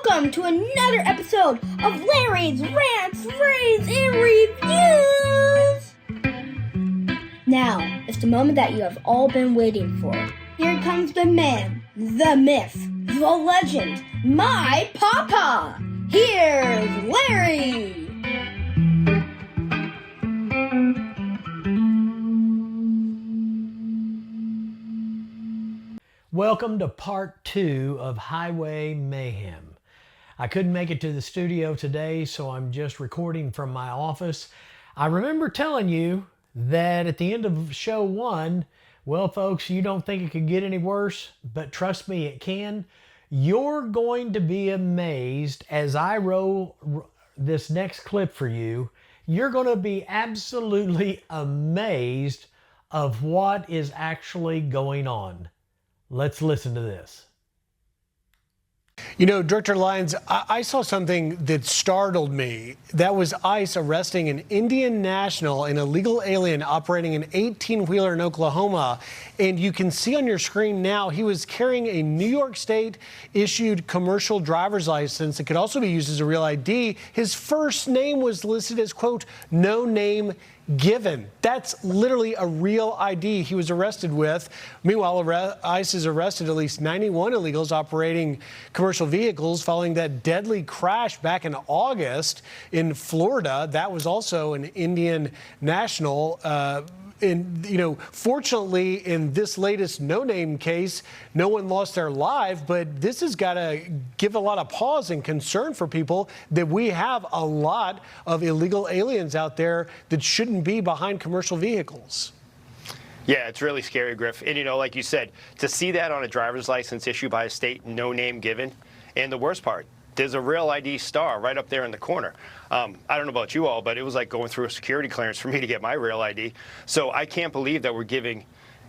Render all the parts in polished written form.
welcome to another episode of Larry's Rants, Raves, and Reviews! Now, it's the moment that you have all been waiting for. Here comes the man, the myth, the legend, my papa! Here's Larry! Welcome to part 2 of Highway Mayhem. I couldn't make it to the studio today, so I'm just recording from my office. I remember telling you that at the end of show 1, well folks, you don't think it could get any worse, but trust me, it can. You're going to be amazed as I roll this next clip for you. You're going to be absolutely amazed of what is actually going on. Let's listen to this. You know, Director Lyons, I saw something that startled me. That was ICE arresting an Indian national, an illegal alien operating an 18-wheeler in Oklahoma. And you can see on your screen now, he was carrying a New York State issued commercial driver's license. It could also be used as a real ID. His first name was listed as, quote, no name given. That's literally a real ID he was arrested with. Meanwhile, ICE has arrested at least 91 illegals operating commercial vehicles following that deadly crash back in August in Florida. That was also an Indian national. Fortunately, in this latest no-name case, no one lost their life, but this has got to give a lot of pause and concern for people that we have a lot of illegal aliens out there that shouldn't be behind commercial vehicles. Yeah, it's really scary, Griff. And, like you said, to see that on a driver's license issued by a state, no name given, and the worst part, there's a real ID star right up there in the corner. I don't know about you all, but it was like going through a security clearance for me to get my real ID. So I can't believe that we're giving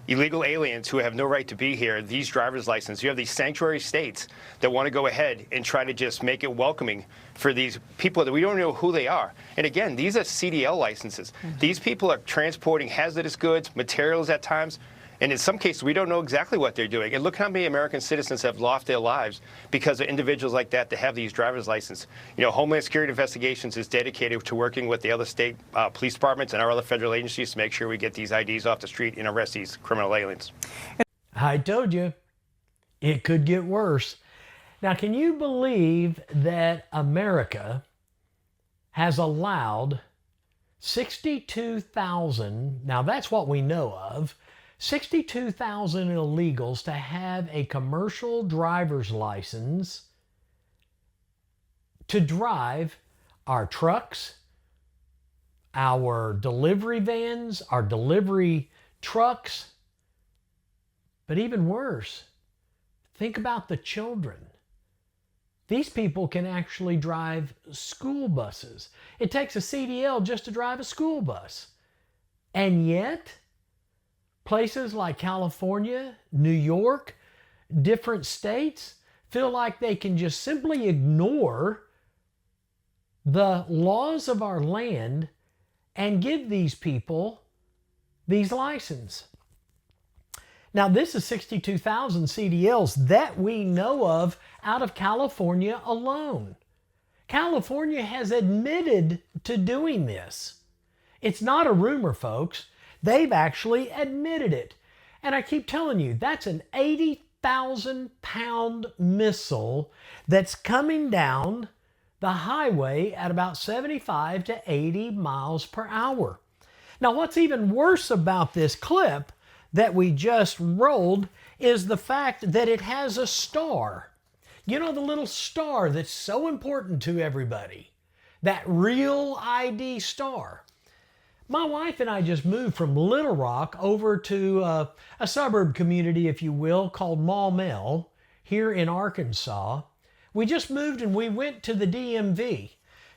illegal aliens who have no right to be here these driver's licenses. You have these sanctuary states that want to go ahead and try to just make it welcoming for these people that we don't know who they are. And again, these are CDL licenses. These people are transporting hazardous goods, materials at times. And in some cases, we don't know exactly what they're doing. And look how many American citizens have lost their lives because of individuals like that have these driver's licenses. Homeland Security Investigations is dedicated to working with the other state police departments and our other federal agencies to make sure we get these IDs off the street and arrest these criminal aliens. I told you, it could get worse. Now, can you believe that America has allowed 62,000, now that's what we know of, 62,000 illegals to have a commercial driver's license to drive our trucks, our delivery vans, our delivery trucks, but even worse, think about the children. These people can actually drive school buses. It takes a CDL just to drive a school bus. And yet, places like California, New York, different states feel like they can just simply ignore the laws of our land and give these people these licenses. Now, this is 62,000 CDLs that we know of out of California alone. California has admitted to doing this. It's not a rumor, folks. They've actually admitted it. And I keep telling you, that's an 80,000-pound missile that's coming down the highway at about 75 to 80 miles per hour. Now, what's even worse about this clip that we just rolled is the fact that it has a star. You know, the little star that's so important to everybody. That real ID star. My wife and I just moved from Little Rock over to a suburb community, if you will, called Maumelle here in Arkansas. We just moved and we went to the DMV.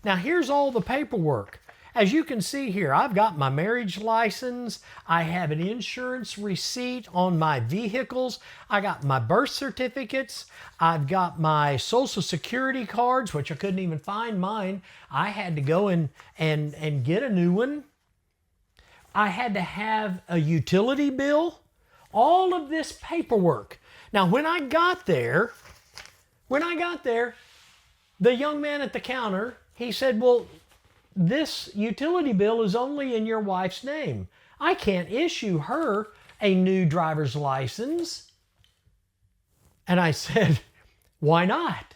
Now here's all the paperwork. As you can see here, I've got my marriage license. I have an insurance receipt on my vehicles. I got my birth certificates. I've got my Social Security cards, which I couldn't even find mine. I had to go and get a new one. I had to have a utility bill, all of this paperwork. Now, when I got there, The young man at the counter, he said, well, this utility bill is only in your wife's name. I can't issue her a new driver's license. And I said, why not?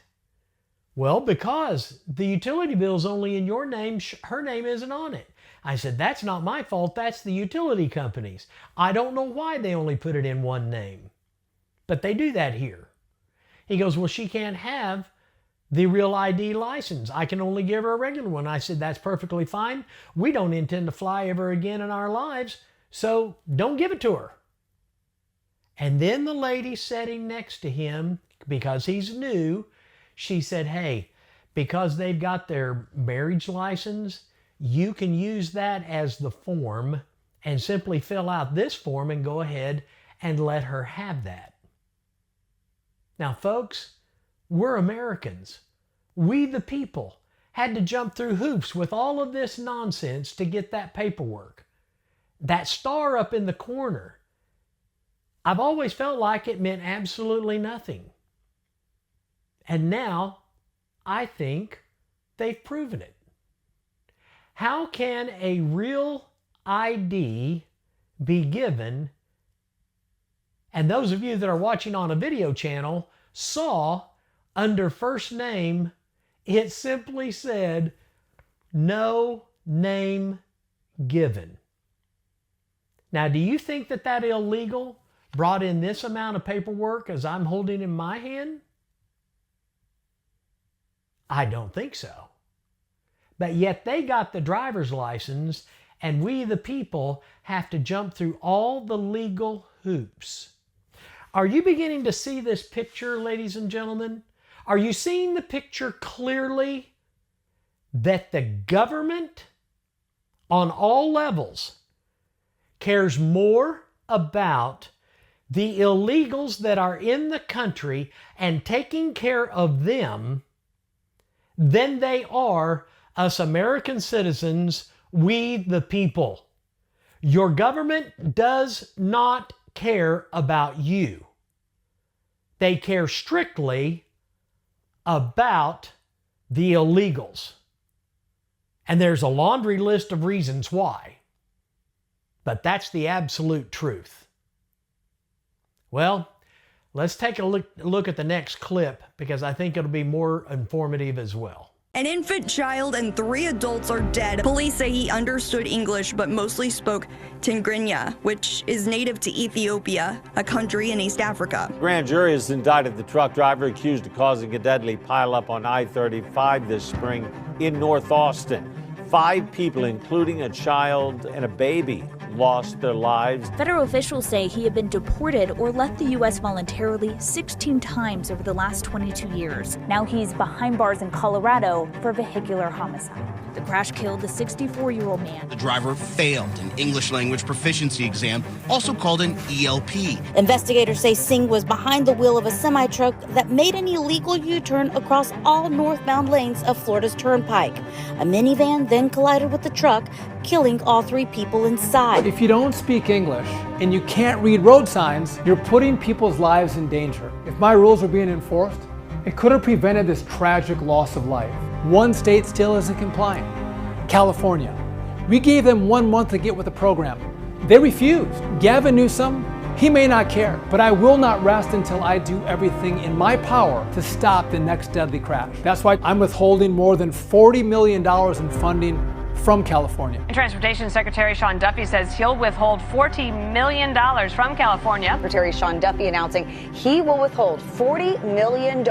Well, because the utility bill is only in your name. Her name isn't on it. I said, that's not my fault. That's the utility company's. I don't know why they only put it in one name, but they do that here. He goes, well, she can't have the real ID license. I can only give her a regular one. I said, that's perfectly fine. We don't intend to fly ever again in our lives, so don't give it to her. And then the lady sitting next to him, because he's new, she said, hey, because they've got their marriage license, you can use that as the form and simply fill out this form and go ahead and let her have that. Now, folks, we're Americans. We, the people, had to jump through hoops with all of this nonsense to get that paperwork. That star up in the corner, I've always felt like it meant absolutely nothing. And now, I think they've proven it. How can a real ID be given? And those of you that are watching on a video channel saw under first name, it simply said, no name given. Now, do you think that that illegal brought in this amount of paperwork as I'm holding in my hand? I don't think so. But yet they got the driver's license, and we, the people, have to jump through all the legal hoops. Are you beginning to see this picture, ladies and gentlemen? Are you seeing the picture clearly that the government on all levels cares more about the illegals that are in the country and taking care of them than they are us American citizens, we the people? Your government does not care about you. They care strictly about the illegals. And there's a laundry list of reasons why. But that's the absolute truth. Well, let's take a look at the next clip, because I think it'll be more informative as well. An infant child and 3 adults are dead. Police say he understood English but mostly spoke Tigrinya, which is native to Ethiopia, a country in East Africa. Grand jury has indicted the truck driver accused of causing a deadly pileup on I-35 this spring in North Austin. 5 people, including a child and a baby, lost their lives. Federal officials say he had been deported or left the U.S. voluntarily 16 times over the last 22 years. Now he's behind bars in Colorado for vehicular homicide. The crash killed the 64-year-old man. The driver failed an English language proficiency exam, also called an ELP. Investigators say Singh was behind the wheel of a semi-truck that made an illegal U-turn across all northbound lanes of Florida's Turnpike. A minivan then collided with the truck, killing all 3 people inside. If you don't speak English and you can't read road signs, you're putting people's lives in danger. If my rules were being enforced, it could have prevented this tragic loss of life. One state still isn't compliant, California. We gave them 1 month to get with the program. They refused. Gavin Newsom, he may not care, but I will not rest until I do everything in my power to stop the next deadly crash. That's why I'm withholding more than $40 million in funding from California. And Transportation Secretary Sean Duffy says he'll withhold $40 million from California. Secretary Sean Duffy announcing he will withhold $40 million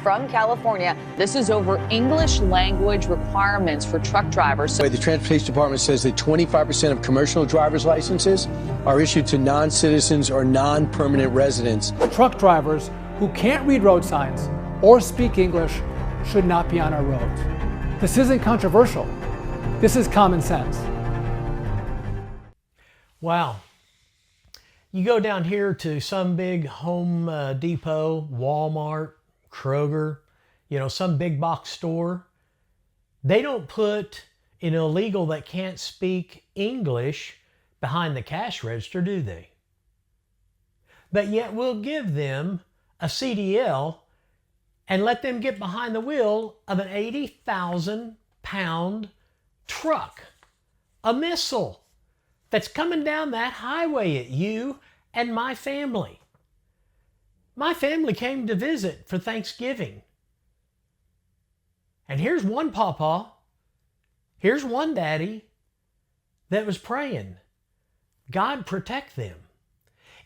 from California. This is over English language requirements for truck drivers. The Transportation Department says that 25% of commercial driver's licenses are issued to non-citizens or non-permanent residents. Truck drivers who can't read road signs or speak English should not be on our roads. This isn't controversial. This is common sense. Wow. You go down here to some big Home Depot, Walmart, Kroger, some big box store. They don't put an illegal that can't speak English behind the cash register, do they? But yet we'll give them a CDL and let them get behind the wheel of an 80,000-pound truck, a missile that's coming down that highway at you and my family. My family came to visit for Thanksgiving. And here's one pawpaw, here's one daddy that was praying, God protect them.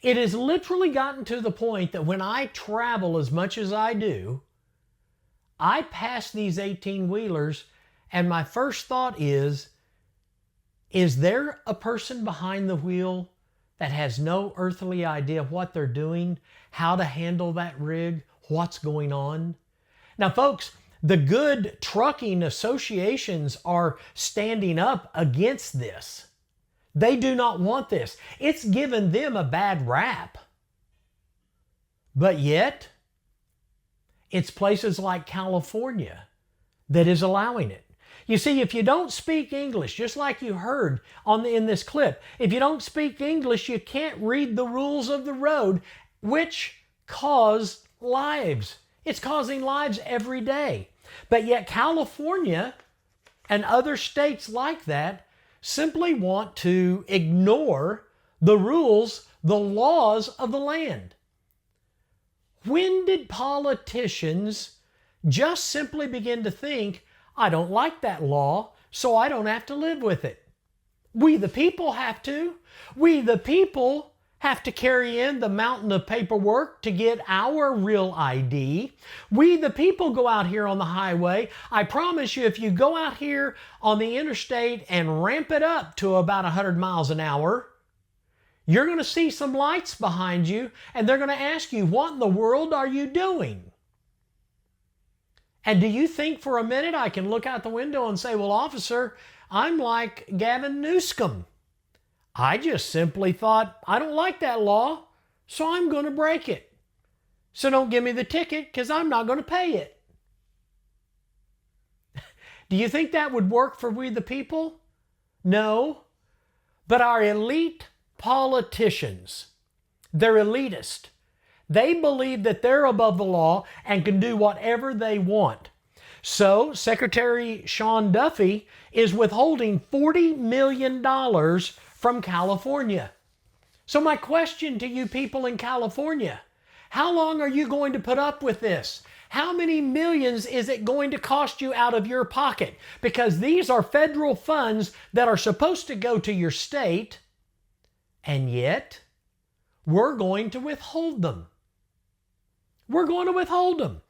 It has literally gotten to the point that when I travel as much as I do, I pass these 18-wheelers and my first thought is there a person behind the wheel that has no earthly idea what they're doing, how to handle that rig, what's going on? Now, folks, the good trucking associations are standing up against this. They do not want this. It's given them a bad rap. But yet, it's places like California that is allowing it. You see, if you don't speak English, just like you heard in this clip, if you don't speak English, you can't read the rules of the road, which cause lives. It's causing lives every day. But yet California and other states like that simply want to ignore the rules, the laws of the land. When did politicians just simply begin to think, I don't like that law, so I don't have to live with it? We the people have to. We the people have to carry in the mountain of paperwork to get our real ID. We the people go out here on the highway. I promise you, if you go out here on the interstate and ramp it up to about 100 miles an hour, you're going to see some lights behind you and they're going to ask you, what in the world are you doing? And do you think for a minute I can look out the window and say, well, officer, I'm like Gavin Newsom. I just simply thought, I don't like that law, so I'm going to break it. So don't give me the ticket because I'm not going to pay it. Do you think that would work for we the people? No. But our elite politicians, they're elitist. They believe that they're above the law and can do whatever they want. So Secretary Sean Duffy is withholding $40 million from California. So my question to you people in California, how long are you going to put up with this? How many millions is it going to cost you out of your pocket? Because these are federal funds that are supposed to go to your state, and yet we're going to withhold them. We're going to withhold them.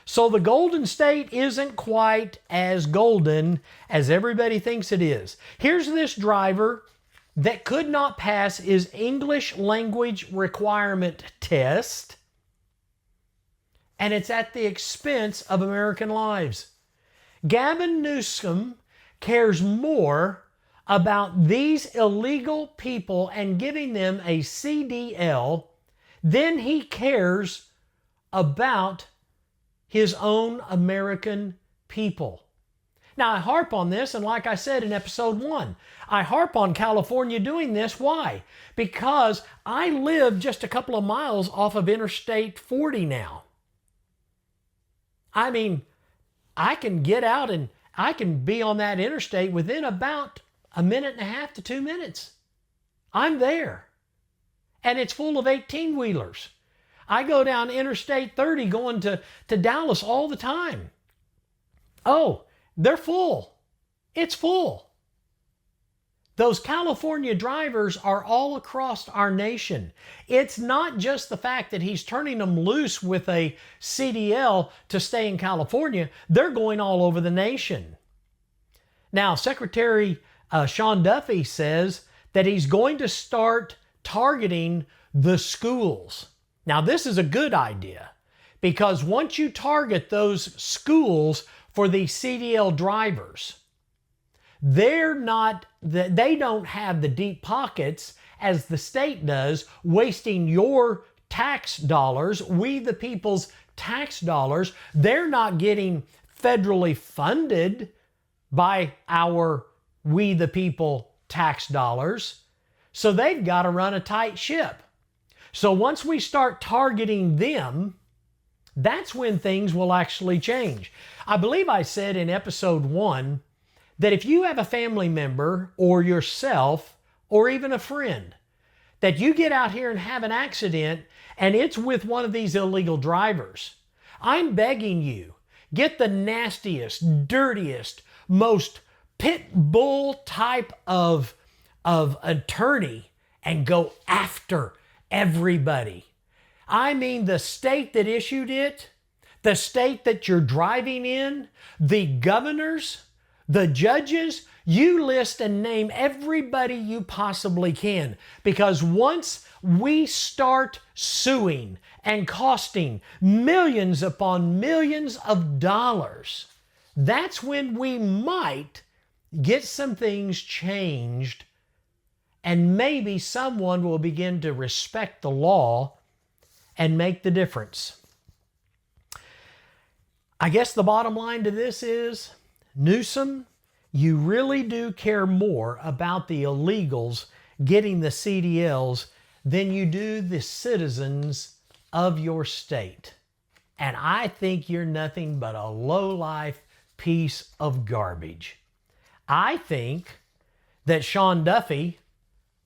So the Golden State isn't quite as golden as everybody thinks it is. Here's this driver that could not pass his English language requirement test, and it's at the expense of American lives. Gavin Newsom cares more about these illegal people and giving them a CDL than he cares about his own American people. Now, I harp on this, and like I said in episode 1, I harp on California doing this. Why? Because I live just a couple of miles off of Interstate 40 now. I mean, I can get out and I can be on that interstate within about a minute and a half to 2 minutes. I'm there. And it's full of 18-wheelers. I go down Interstate 30 going to Dallas all the time. Oh, they're full. It's full. Those California drivers are all across our nation. It's not just the fact that he's turning them loose with a CDL to stay in California. They're going all over the nation. Now, Secretary Sean Duffy says that he's going to start targeting the schools. Now, this is a good idea because once you target those schools for these CDL drivers, they don't have the deep pockets as the state does, wasting your tax dollars, we the people's tax dollars. They're not getting federally funded by our we the people tax dollars. So they've got to run a tight ship. So once we start targeting them, that's when things will actually change. I believe I said in episode 1 that if you have a family member or yourself or even a friend that you get out here and have an accident and it's with one of these illegal drivers, I'm begging you, get the nastiest, dirtiest, most pit bull type of attorney and go after everybody. I mean, the state that issued it, the state that you're driving in, the governors, the judges, you list and name everybody you possibly can. Because once we start suing and costing millions upon millions of dollars, that's when we might get some things changed and maybe someone will begin to respect the law and make the difference. I guess the bottom line to this is, Newsom, you really do care more about the illegals getting the CDLs than you do the citizens of your state. And I think you're nothing but a low-life piece of garbage. I think that Sean Duffy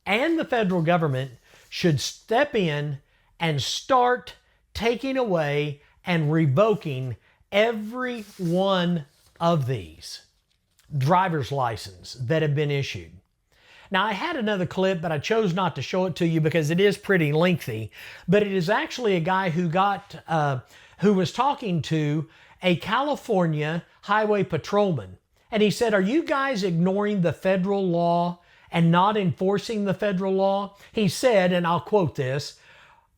and the federal government should step in and start taking away and revoking every one of these driver's license that have been issued. Now, I had another clip, but I chose not to show it to you because it is pretty lengthy. But it is actually a guy who was talking to a California highway patrolman. And he said, "Are you guys ignoring the federal law and not enforcing the federal law?" He said, and I'll quote this,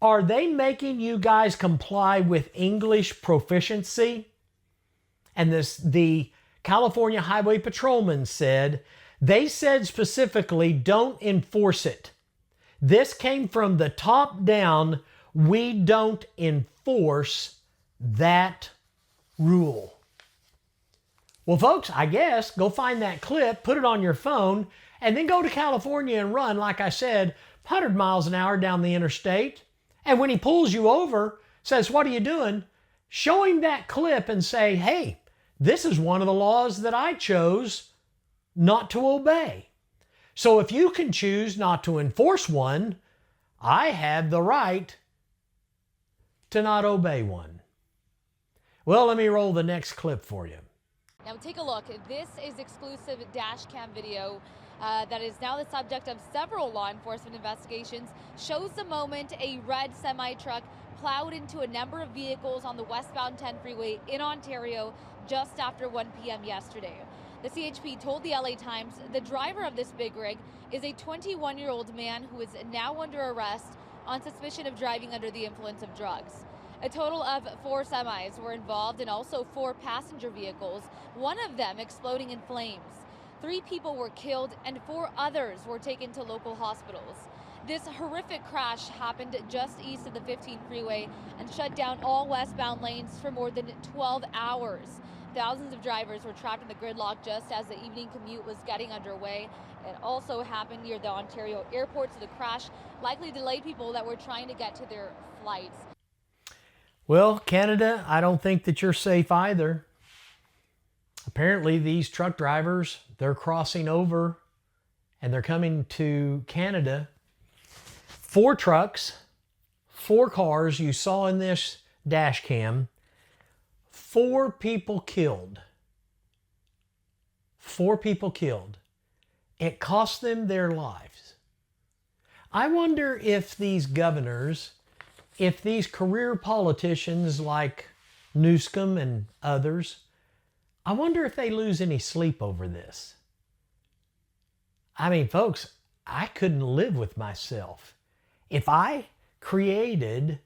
"Are they making you guys comply with English proficiency?" And the California highway patrolman said, "They said specifically, don't enforce it. This came from the top down. We don't enforce that rule." Well, folks, I guess go find that clip, put it on your phone, and then go to California and run, like I said, 100 miles an hour down the interstate. And when he pulls you over, says, "What are you doing?" Show him that clip and say, "Hey, this is one of the laws that I chose not to obey. So if you can choose not to enforce one, I have the right to not obey one." Well, let me roll the next clip for you. Now take a look. This is exclusive dash cam video that is now the subject of several law enforcement investigations. Shows the moment a red semi-truck plowed into a number of vehicles on the westbound 10 freeway in Ontario just after 1 p.m. yesterday. The CHP told the LA Times the driver of this big rig is a 21-year-old man who is now under arrest on suspicion of driving under the influence of drugs. A total of 4 semis were involved and also 4 passenger vehicles, one of them exploding in flames. 3 people were killed and 4 others were taken to local hospitals. This horrific crash happened just east of the 15 freeway and shut down all westbound lanes for more than 12 hours. Thousands of drivers were trapped in the gridlock just as the evening commute was getting underway. It also happened near the Ontario airport, so the crash likely delayed people that were trying to get to their flights. Well, Canada, I don't think that you're safe either. Apparently, these truck drivers, they're crossing over and they're coming to Canada. 4 trucks, 4 cars you saw in this dash cam. 4 people killed. 4 people killed. It cost them their lives. I wonder if these governors, if these career politicians like Newsom and others, I wonder if they lose any sleep over this. I mean, folks, I couldn't live with myself if I created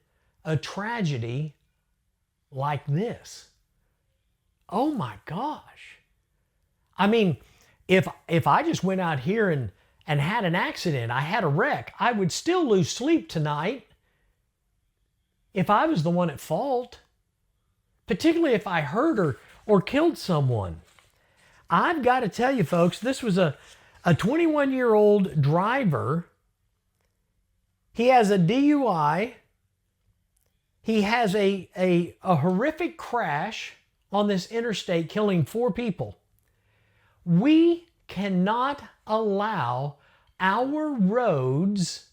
a tragedy like this. Oh my gosh. I mean, if I just went out here and had an accident, I had a wreck, I would still lose sleep tonight if I was the one at fault, particularly if I hurt or killed someone. I've got to tell you, folks, this was a 21-year-old driver. He has a DUI. He has a horrific crash on this interstate, killing 4 people. We cannot allow our roads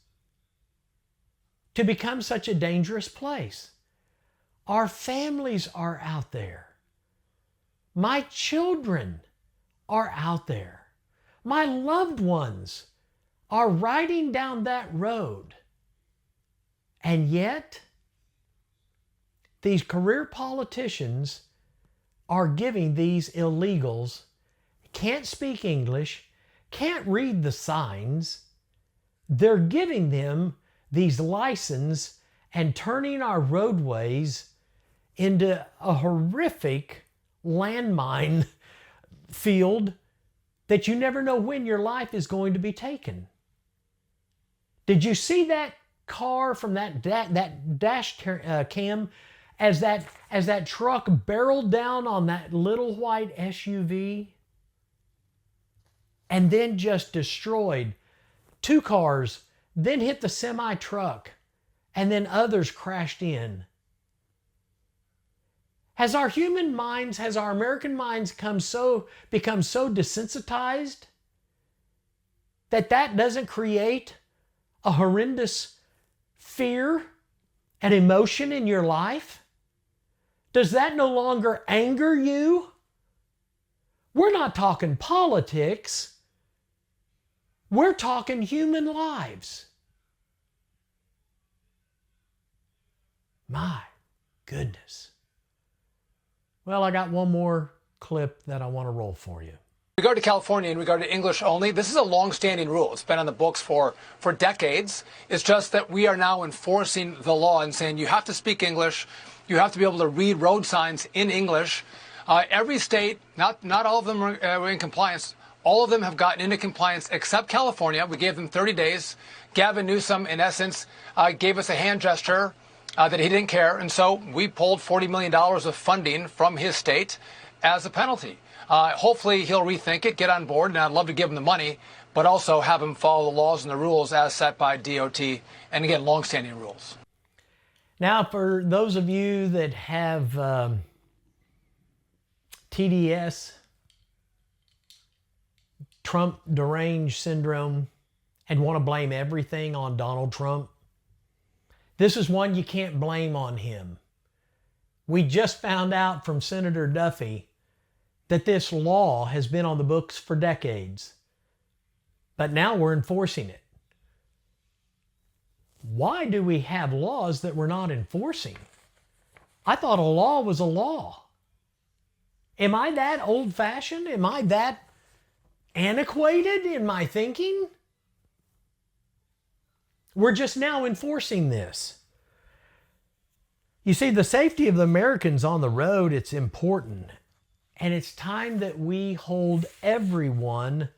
to become such a dangerous place. Our families are out there. My children are out there. My loved ones are riding down that road. And yet, these career politicians are giving these illegals, can't speak English, can't read the signs, they're giving them these licenses and turning our roadways into a horrific landmine field that you never know when your life is going to be taken. Did you see that car from that dash cam as that truck barreled down on that little white SUV and then just destroyed 2 cars, then hit the semi truck, and then others crashed in? Has our human minds, has our American minds become so desensitized that doesn't create a horrendous fear and emotion in your life? Does that no longer anger you? We're not talking politics. We're talking human lives. My goodness. Well, I got one more clip that I want to roll for you. In regard to California, in regard to English only, this is a long-standing rule. It's been on the books for decades. It's just that we are now enforcing the law and saying you have to speak English, you have to be able to read road signs in English. Every state, not all of them are in compliance. All of them have gotten into compliance except California. We gave them 30 days. Gavin Newsom, in essence, gave us a hand gesture that he didn't care, and so we pulled $40 million of funding from his state as a penalty. Hopefully he'll rethink it, get on board, and I'd love to give him the money, but also have him follow the laws and the rules as set by DOT, and again, longstanding rules. Now, for those of you that have TDS, Trump deranged syndrome, and want to blame everything on Donald Trump, this is one you can't blame on him. We just found out from Senator Duffy that this law has been on the books for decades, but now we're enforcing it. Why do we have laws that we're not enforcing? I thought a law was a law. Am I that old-fashioned? Am I that antiquated in my thinking? We're just now enforcing this. You see, the safety of the Americans on the road, it's important. And it's time that we hold everyone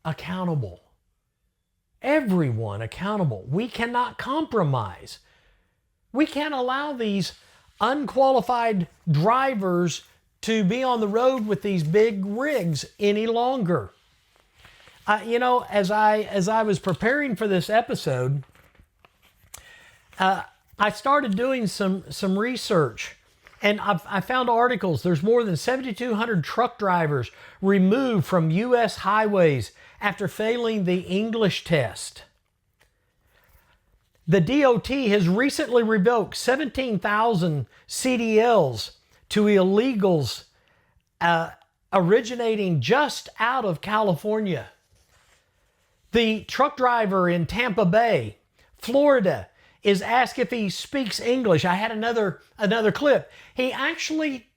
accountable. Everyone accountable. We cannot compromise. We can't allow these unqualified drivers to be on the road with these big rigs any longer. As I was preparing for this episode, I started doing some research, and I found articles. There's more than 7,200 truck drivers removed from U.S. highways after failing the English test. The DOT has recently revoked 17,000 CDLs to illegals originating just out of California. The truck driver in Tampa Bay, Florida, is asked if he speaks English. I had another clip. He actually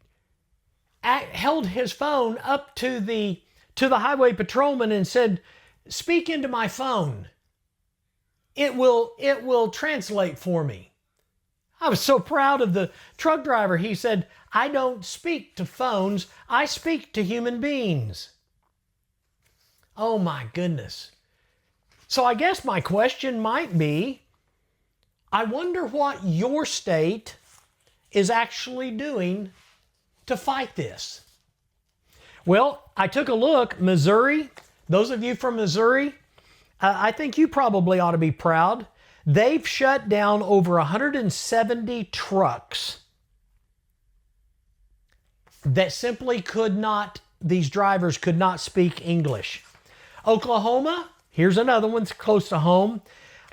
held his phone up to the highway patrolman and said, "Speak into my phone. It will translate for me." I was so proud of the truck driver. He said, "I don't speak to phones. I speak to human beings." Oh my goodness. So I guess my question might be, I wonder what your state is actually doing to fight this. Well, I took a look. Missouri, those of you from Missouri, I think you probably ought to be proud. They've shut down over 170 trucks that simply could not, these drivers could not speak English. Oklahoma, here's another one close to home.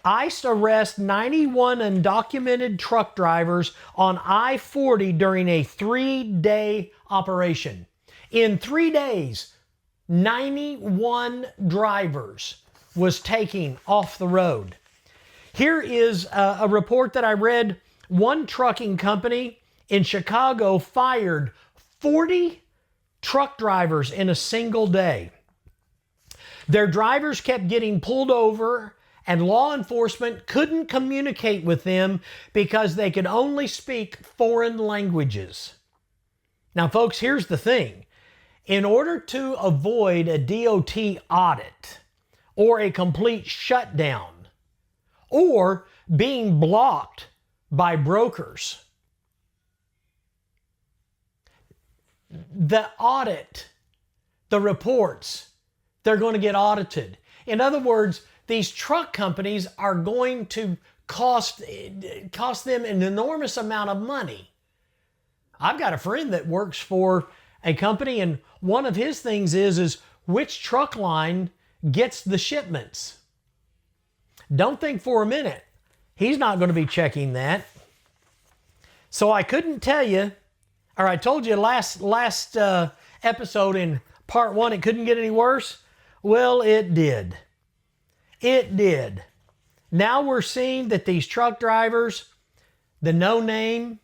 ICE arrests 91 undocumented truck drivers on I-40 during a 3-day operation. In 3 days, 91 drivers was taken off the road. Here is a report that I read. One trucking company in Chicago fired 40 truck drivers in a single day. Their drivers kept getting pulled over, and law enforcement couldn't communicate with them because they could only speak foreign languages. Now, folks, here's the thing. In order to avoid a DOT audit or a complete shutdown or being blocked by brokers, the audit, the reports, they're going to get audited. In other words, these truck companies are going to cost them an enormous amount of money. I've got a friend that works for a company, and one of his things is which truck line gets the shipments. Don't think for a minute he's not going to be checking that. So I couldn't tell you, or I told you last episode in part 1 it couldn't get any worse. Well, it did. It did. Now we're seeing that these truck drivers, the no name,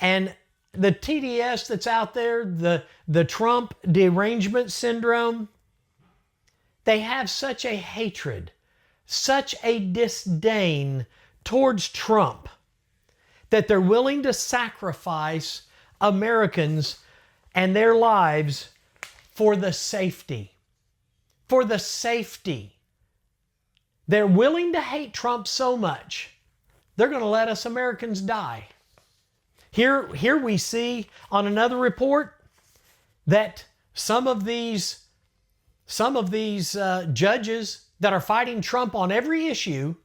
and the TDS that's out there, the Trump derangement syndrome, they have such a hatred, such a disdain towards Trump that they're willing to sacrifice Americans and their lives for the safety. For the safety. They're willing to hate Trump so much, they're going to let us Americans die. Here we see on another report that some of these judges that are fighting Trump on every issue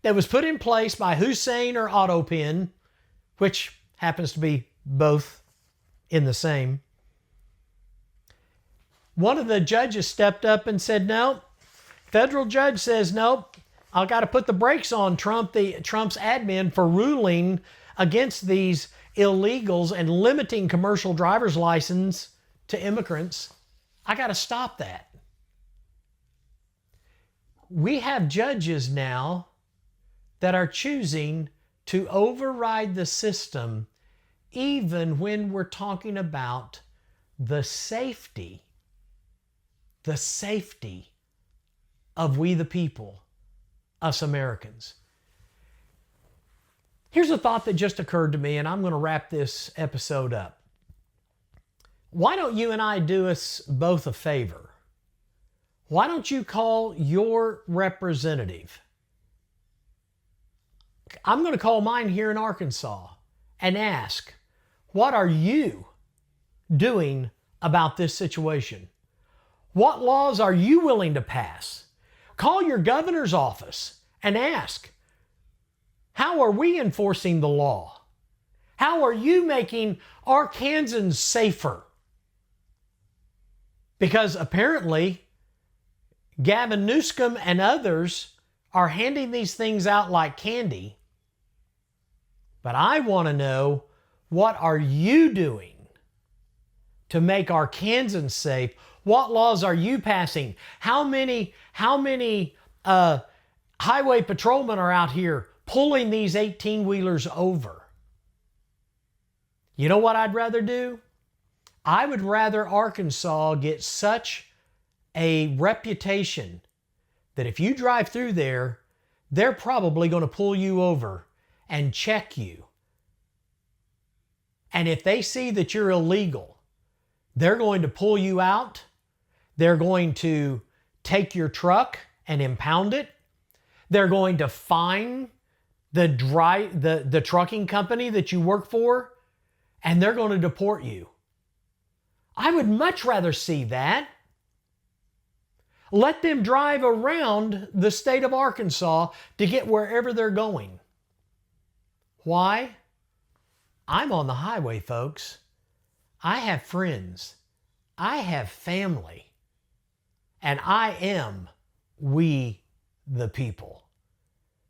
that was put in place by Hussein or Autopen, which happens to be both in the same. One of the judges stepped up and said, no, federal judge says, nope, I've got to put the brakes on Trump's admin for ruling against these illegals and limiting commercial driver's license to immigrants. I got to stop that. We have judges now that are choosing to override the system even when we're talking about the safety of we the people, us Americans. Here's a thought that just occurred to me, and I'm going to wrap this episode up. Why don't you and I do us both a favor? Why don't you call your representative? I'm going to call mine here in Arkansas and ask, what are you doing about this situation? What laws are you willing to pass? Call your governor's office and ask, how are we enforcing the law? How are you making Arkansans safer? Because apparently, Gavin Newsom and others are handing these things out like candy. But I want to know, what are you doing to make Arkansans safe? What laws are you passing? How many highway patrolmen are out here pulling these 18-wheelers over? You know what I'd rather do? I would rather Arkansas get such a reputation that if you drive through there, they're probably going to pull you over and check you. And if they see that you're illegal, they're going to pull you out. They're going to take your truck and impound it. They're going to fine the trucking company that you work for, and they're going to deport you. I would much rather see that. Let them drive around the state of Arkansas to get wherever they're going. Why? I'm on the highway, folks. I have friends. I have family. And I am we the people.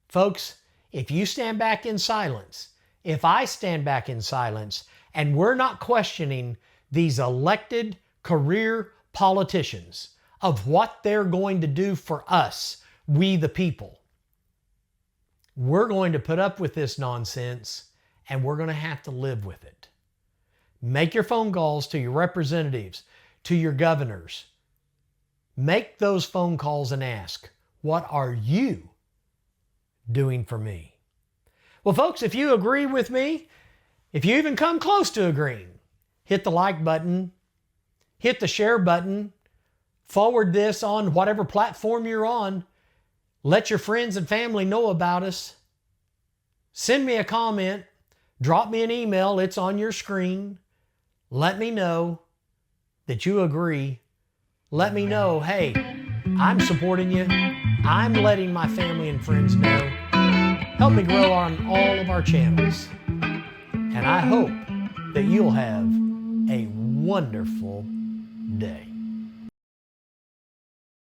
Folks, if you stand back in silence, if I stand back in silence, and we're not questioning these elected career politicians of what they're going to do for us, we the people, we're going to put up with this nonsense, and we're going to have to live with it. Make your phone calls to your representatives, to your governors. Make those phone calls and ask, what are you doing for me? Well, folks, if you agree with me, if you even come close to agreeing, hit the like button, hit the share button, forward this on whatever platform you're on. Let your friends and family know about us. Send me a comment. Drop me an email. It's on your screen. Let me know that you agree. Let me know, hey, I'm supporting you. I'm letting my family and friends know. Help me grow on all of our channels. And I hope that you'll have a wonderful day.